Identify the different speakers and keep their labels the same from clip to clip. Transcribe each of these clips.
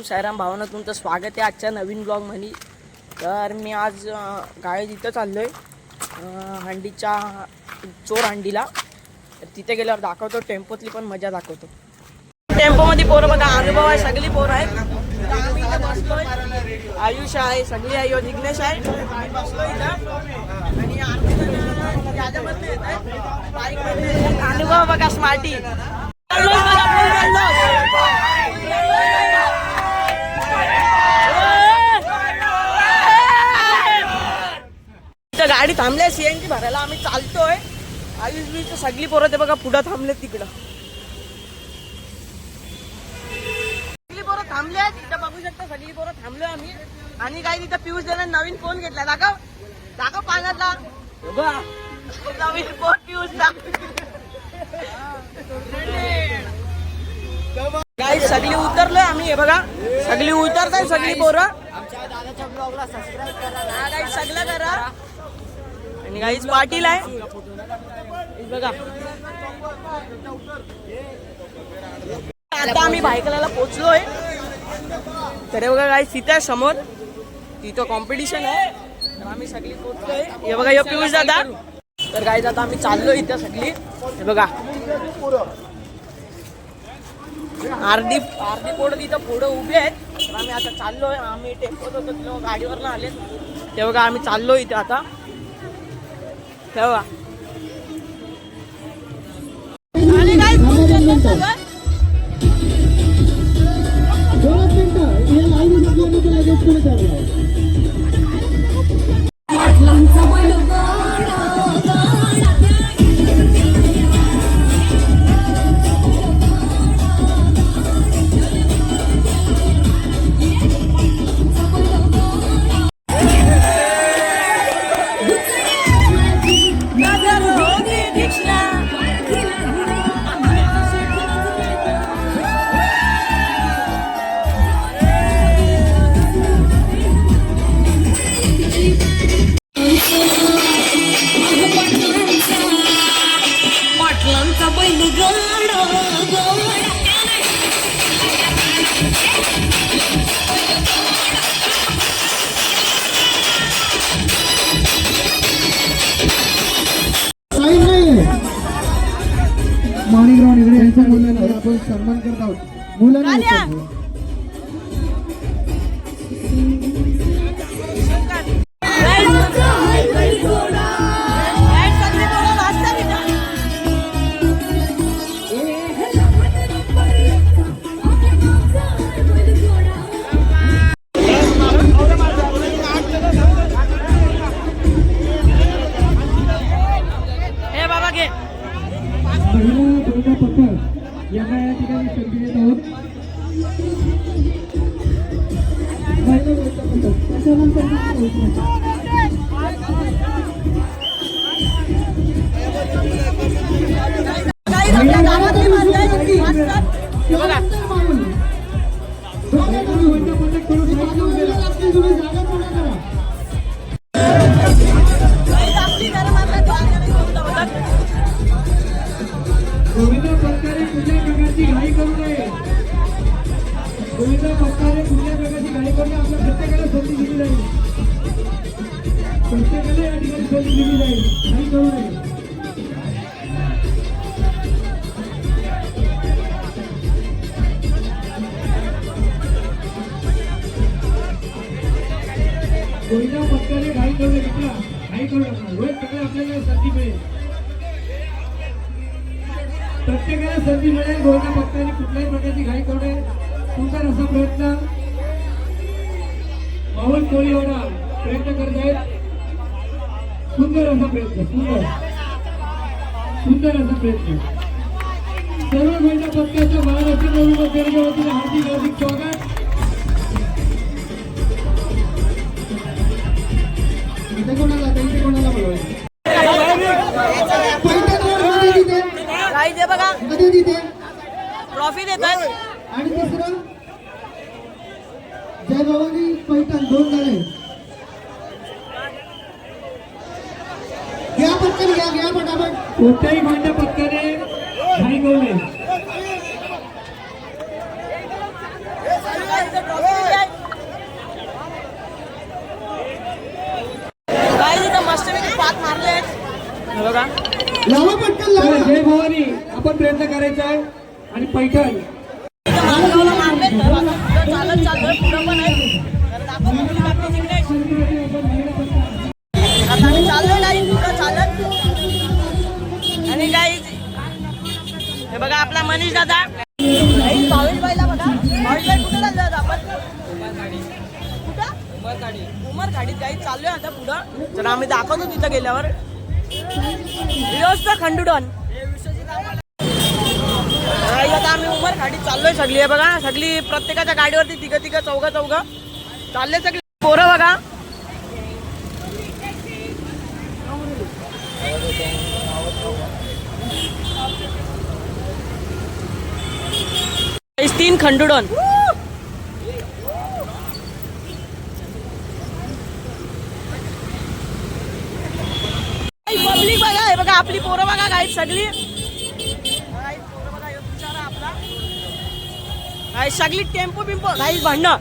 Speaker 1: साईराम भावांनो, तुमचं स्वागत आहे आजच्या नवीन ब्लॉग मध्ये। तर मी आज गाडी इथं चाललोय हंडीच्या चोर हंडीला। तिथे गेल्यावर दाखवतो, टेम्पोतली पण मजा दाखवतो। टेम्पो मध्ये पोरं बघा, अनुभव आहे, सगळी पोरं आहेत। आम्ही इथं बसलोय, आयुष आहे, सगळी आहे, जिग्नेश आहे, आम्ही बसलोय इथं। आणि याच्यामध्ये बाईक मध्ये अनुभव बघा, स्मार्टी गाडी थांबल्या सीएनजी भरायला, आम्ही चालतोय। आयुष बी सगळी पोरं ते बघा पुढं थांबले, तिकडं सगळी पोरं थांबले, तिथं बघू शकता सगळी पोरं थांबलोय आम्ही। आणि काय तिथं पियुष देणार नवीन फोन घेतला, दाखव दाखव पाण्यातला नवीन फोन पियुषला। गाईज सगळी उतरलोय आम्ही, हे बघा सगळी उतरताय, सगळी पोरं। आमच्या दादाच्या ब्लॉगला सबस्क्राइब करा गाईज, सगळं करा। आणि गाईज पाटील आहे बघा। आता आम्ही भायखलाला पोहोचलोय, तर बघा गाईज तिथे समोर तिथं कॉम्पिटिशन आहे, तर आम्ही सगळी पोहोचलोय। हे बघा हे पियुष दादा। तर गाईज आता आम्ही चाललोय इथं सगळी, हे बघा अर्धी पोरं तिथं पुढं उभी आहेत। तर आम्ही आता चाललोय, आम्ही टेम्पोत होतो तिथं गाडीवर ना आले, ते बघा आम्ही चाललोय इथे आता, तेव्हा
Speaker 2: माणिकराव निगडे यांच्या मुलांना आपण सन्मान करत आहोत। मुलांना यांना या ठिकाणी संधी देत आहोत। गोविंदा पटकारे कुठल्या प्रकारची घाई करू नये, गोविंदा पटकारे कुठल्या प्रकारची घाई करू नये। आपल्या प्रत्येकाला संधी दिली जाईल, प्रत्येकाला या ठिकाणी संधी दिली जाईल, घाई करू नये। गोविंदा पटकारे घाई करू नये, घाई करू नका, रोज सगळे आपल्याला संधी मिळेल, प्रत्येकाला संधी मिळेल। गोविंदा पटकारे कुठल्याही प्रकारची घाई करू नये, सुंदर असा प्रयत्न माहोल कोळीवाडा प्रयत्न करत आहेत, सुंदर असा प्रयत्न, सुंदर असा प्रयत्न। सर्व गोविंदा पटकाच्या महाराष्ट्र नवीन वतीने हार्दिक हार्दिक स्वागत। इथे कोणाला बोलवायचं,
Speaker 1: बघा ट्रॉफी देतात।
Speaker 2: आणि तिसरं जय भवानी पैठण 2 झाले। घ्या पटकन, घ्या पटापट, कोणत्याही गोविंदा पटकाने घाई करू नये। आपण प्रयत्न करायचा आहे. आणि पैठण
Speaker 1: मालगावला मारले तर आता पुढं चालत चाललोय, पुढं पण आहे तर दाखव आपली बाकी जिंकणे. आता आम्ही चाललोय गाईज पुढं चालत. आणि गाईज हे बघा आपला मनीष दादा, गाईज भावेश बाईला बघा. भावेश बाई कुठे चाललोय आता आपण? कुठं? उमरखाडीत गाईज चाललोय आता पुढं. तर आम्ही दाखवतो तिथं गेल्यावर. व्यवस्था खंडुडन. आता आम्ही उमरखाडीत चाललोय. सगळी आहे बघा, सगळी प्रत्येकाच्या गाडीवरती तिघं चौघं चालले सगळी पोरं बघा. तीन खंडुडन. पब्लिक बघा, हे बघा आपली पोरं बघा गाईड सगळी. सगळी टेम्पो बिंपो गाईड भांडणं.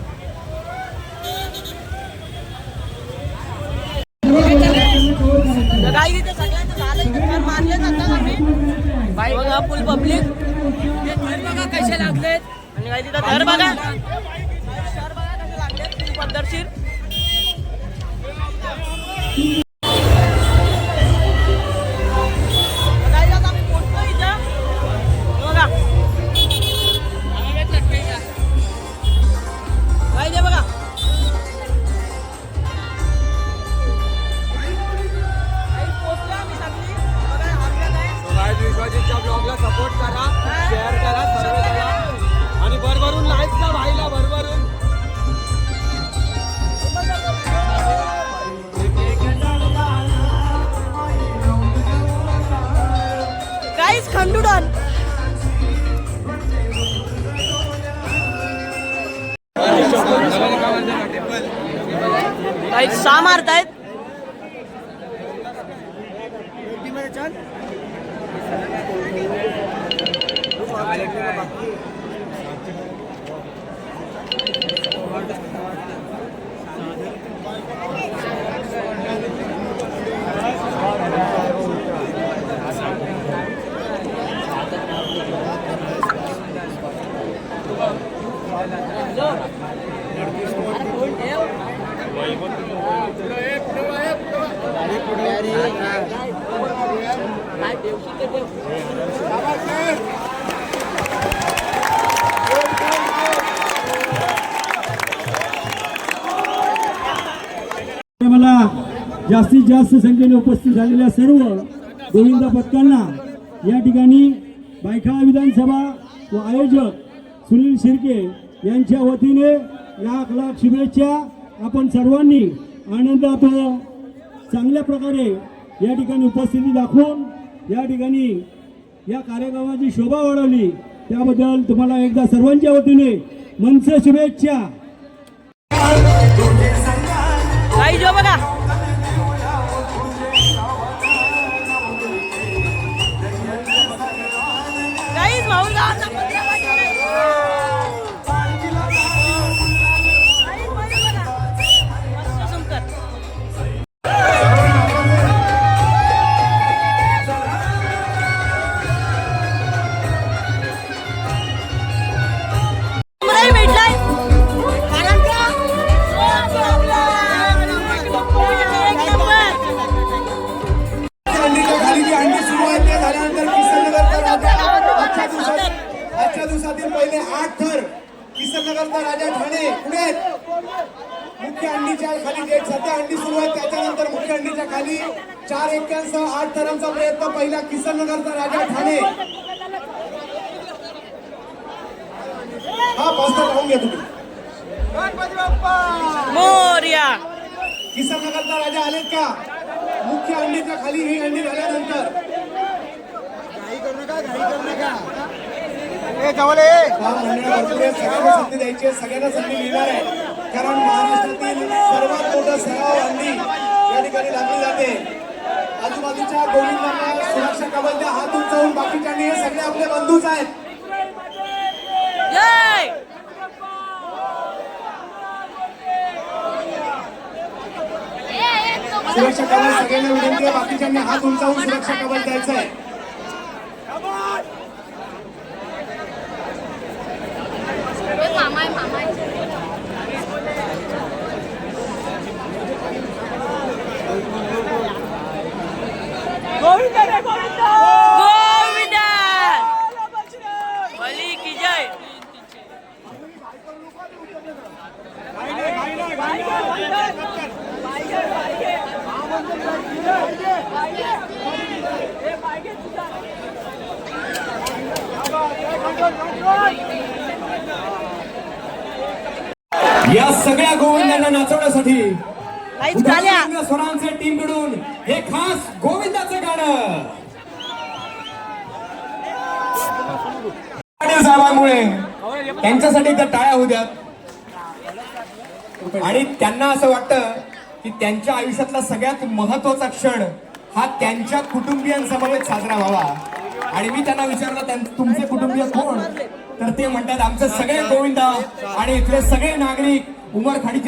Speaker 1: गाई इथे सगळ्यांचं झालं, इथे मारले जातात आम्ही. बाई बघा फुल पब्लिक. बघा कसे लागलेत. आणि गाई तिथं घर बघा, शहर बघा कसे लागलेत, फुल पद्धतशीर. गाई आता आम्ही पोहोचलो इथं बघा. गाई दे बघा.
Speaker 3: विश्वाजीच्या ब्लॉगला सपोर्ट करा, शेअर करा, सर्व करा आणि भरभरून लाईक द्या भाईला भरभरून.
Speaker 1: गाईज खंडुडन. गाईज सहा मारतायत.
Speaker 2: मला जास्तीत जास्त संख्येने उपस्थित झालेल्या सर्व गोविंद पथकांना या ठिकाणी बायखळा विधानसभा व आयोजक सुनील शिर्के यांच्या वतीने लाख लाख शुभेच्छा. आपण सर्वांनी आनंदात चांगल्या प्रकारे या ठिकाणी उपस्थिती दाखवून या ठिकाणी या कार्यक्रमाची शोभा वाढवली त्याबद्दल तुम्हाला एकदा सर्वांच्या वतीने मनसे शुभेच्छा.
Speaker 1: गाई जो बघा. गाईज भाऊ गावाचा पत्रा पाहिजे. मस्त सुंदर. भेटलाय
Speaker 4: आजच्या दिवसातील पहिले 8 थर किसननगरचा राजा ठाणे पुणे मुख्य अंडीच्या खाली जे सध्या अंडी सुरू आहे त्याच्यानंतर मुख्य अंडीच्या खाली 4 एक्क्यांसह 8 थरांचा प्रयत्न पहिला किसननगरचा राजा ठाणे. हा पाच थर पाहून घ्या तुम्ही.
Speaker 1: मोरया.
Speaker 4: किसननगरचा राजा आलेत का? मुख्य अंडीच्या खाली ही अंडी झाल्यानंतर सगळ्यांना संधी द्यायची, सगळ्यांना संधी मिळणार आहे कारण महाराष्ट्रातील सर्वात मोठं सराव अंडी या ठिकाणी लागली जाते. आजूबाजूच्या गोविंदांना सुरक्षा कवच द्या, हात उंचावून बाकीच्यांनी हे सगळे आपले बंधूच आहेत. सुरक्षा कवच सगळ्यांना विनंती आहे, बाकीच्यांनी हात उंचावून सुरक्षा कवच द्यायचं आहे. या सगळ्या गोविंदांना नाचवण्यासाठी
Speaker 1: काहीच झाल्या.
Speaker 4: उदाहरण स्वरांचे टीम कडून हे खास गोविंदाचं गाणं पाटील साहेबांमुळे त्यांच्यासाठी तर टाळ्या होऊ द्यात. आणि त्यांना असं वाटतं की त्यांच्या आयुष्यातला सगळ्यात महत्वाचा क्षण हा त्यांच्या कुटुंबियांसमवेत साजरा व्हावा. आणि मी त्यांना विचारलं तुमचे कुटुंबीय कोण, तर ते म्हणतात आमचे सगळे गोविंदा आणि इथले सगळे नागरिक उमरखाडीचे.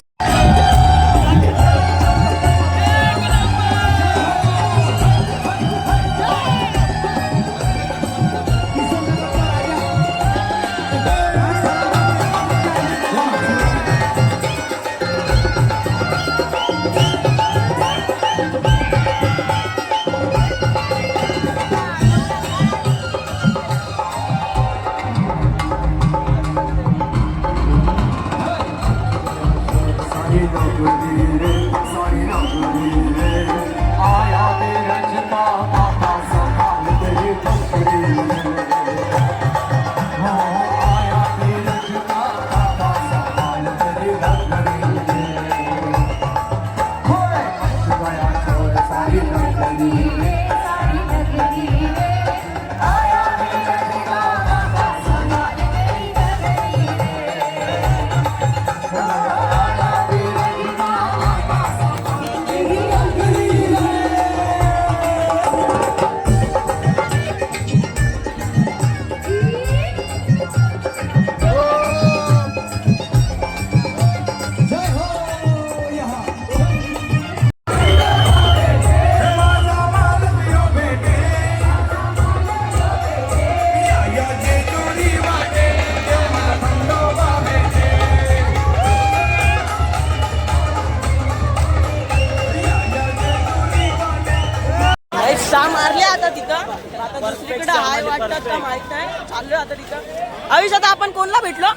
Speaker 1: मारले आता तिथं. आता दुसरीकडे हाय वाटतात का माहित नाही. चाललोय आता तिथं. आयुष्यात आपण कोणला भेटलो?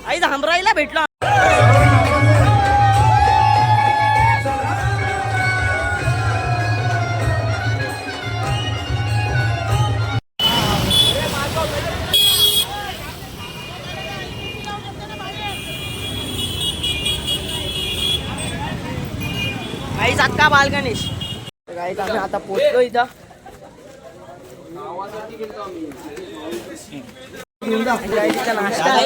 Speaker 1: आई धामराईला भेटलो. आई अक्का बाल गणेश. गाईज आम्ही आता पोहोचलो इथं. गाईज इथं नाश्ता आहे.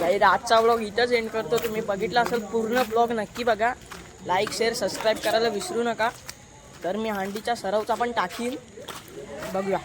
Speaker 1: गाईज आजचा ब्लॉग इथंच एंड करतो. तुम्ही बघितला असेल पूर्ण ब्लॉग नक्की बघा. लाईक शेअर सबस्क्राईब करायला विसरू नका. तर मी हांडीच्या सरावचा पण टाकीन. बघूया.